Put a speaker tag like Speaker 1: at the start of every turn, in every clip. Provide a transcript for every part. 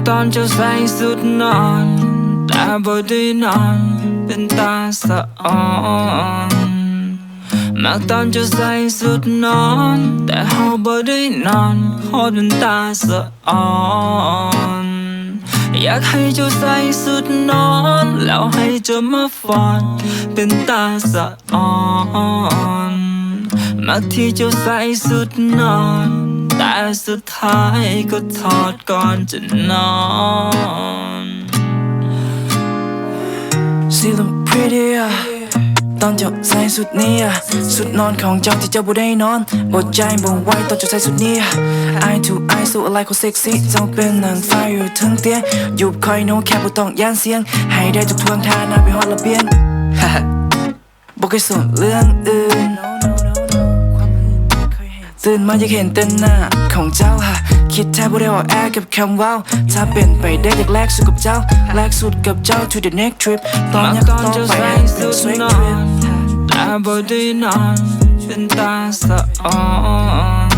Speaker 1: ตอนเจ้าใส่สุดนอนแต่บ่ได้นอนเป็นตาสะอ่อนมักตอนเจ้าใส่สุดนอนแต่เฮาบ่ได้นอนโคตรเป็นตาสะอ่อนอยากให้เจ้าใส่สุดนอนแล้วให้เจ้ามาฟอนเป็นตาสะอ่อนมักที่เจ้าใส่สุดนอนแต่สุดท้ายก็ถอดก่อนจะนอน
Speaker 2: She look prettier ตอนเจ้าใส่สุดนี้สุดนอนของเจ้าที่เจ้าบ่ได้นอนบ่ใจบ่ไหวตอนเจ้าใส่สุดนี้ Eye to eye สู้อะไรก็เซ็กซี่เจ้าเป็นนางฟ้าอยู่ทั้งเตียงหยุบคอยโน้แค่บ่ต้องย่านเสียงให้ได้ทุกทวงท่าหน้าไปฮอดระเบียงบ่เคยสนเรื่องอื่นตื่นมาอยากเห็นแต่หน้าของเจ้าคิดแทบบ่ได้ว่าแอกับคำว้าวถ้าเป็นไปได้อยากแลกสุดกับเจ้าแลกสุดกับเจ้า to the next trip ตอนอยากต้องไปเป็น sweet trip
Speaker 1: แต่บ่ได้นอนเป็นตาสะอ่อน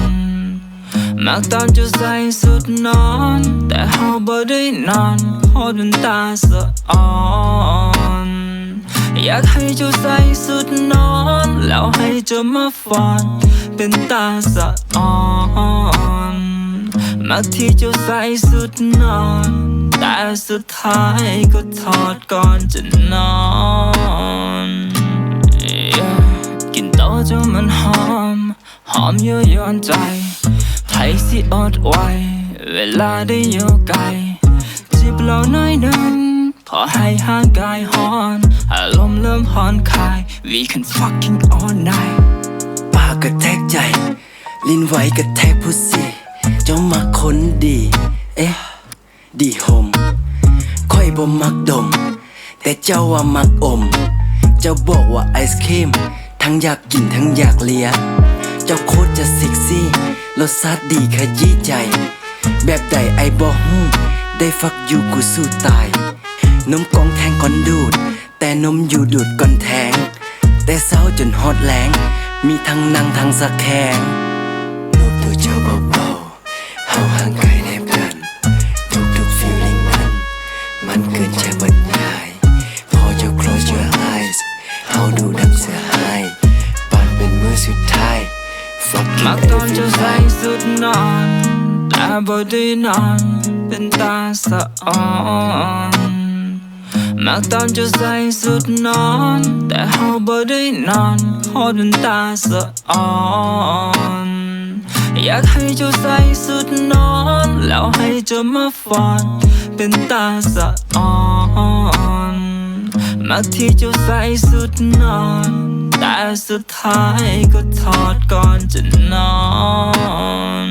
Speaker 1: มักตอนเจ้าใส่สุดนอนแต่เฮาบ่ได้นอนโคตรเป็นตาสะอ่อนอยากให้เจ้าใส่สุดนอนแล้วให้เจ้ามาฟอนเป็นตาสะอ่อนมักที่เจ้าใส่สุดนอนแต่สุดท้ายก็ถอดก่อนจะนอนกินโตเจ้ามันหอมยั่วยวนใจไทยสิอดไว้เวลาได้อยู่ไกลจิบเหล้าน้อยหนึ่งพอให้ห่างกายฮอนอารมณ์เริ่มผ่อนคลาย We can fucking all night
Speaker 2: ปากกระแทกใจลิ้นไหวกระแทกพุซี่เจ้ามาคนดีดีโฮมค่อยบ่มักดมแต่เจ้าว่ามักอมเจ้าบอกว่าไอศครีมทั้งอยากกินทั้งอยากเลียเจ้าโคตรจะเซ็กซี่รสชาติดีขยี้ใจแบบใดไอบ่ฮู้ได้ฟักอยู่กูสู้ตายนมกองแทงก่อนดูดแต่นมอยู่ดูดก่อนแทงแต่เศร้าจนฮอดแรงมีทั้งนั่งทั้งสะแคงนูบตัวเจ้าเบาๆเฮาห่างไกลแนบกันทุกๆ feeling นั้นมันเกินจะบรรยายพอเจ้า close your eyes เฮาดูดังเสือหายปานเป็นมือสุดท้าย
Speaker 1: มักตอนเจ้าใส่สุดนอนแต่บ่ได้นอนเป็นตาสะอ่อนมักตอนเจ้าใส่สุดนอนแต่เฮาบ่ได้นอนโคตรเป็นตาสะอ่อนอยากให้เจ้าใส่สุดนอนแล้วให้เจ้ามาฟอนเป็นตาสะอ่อนมักที่เจ้าใส่สุดนอนแต่สุดท้ายก็ถอดก่อนจะนอน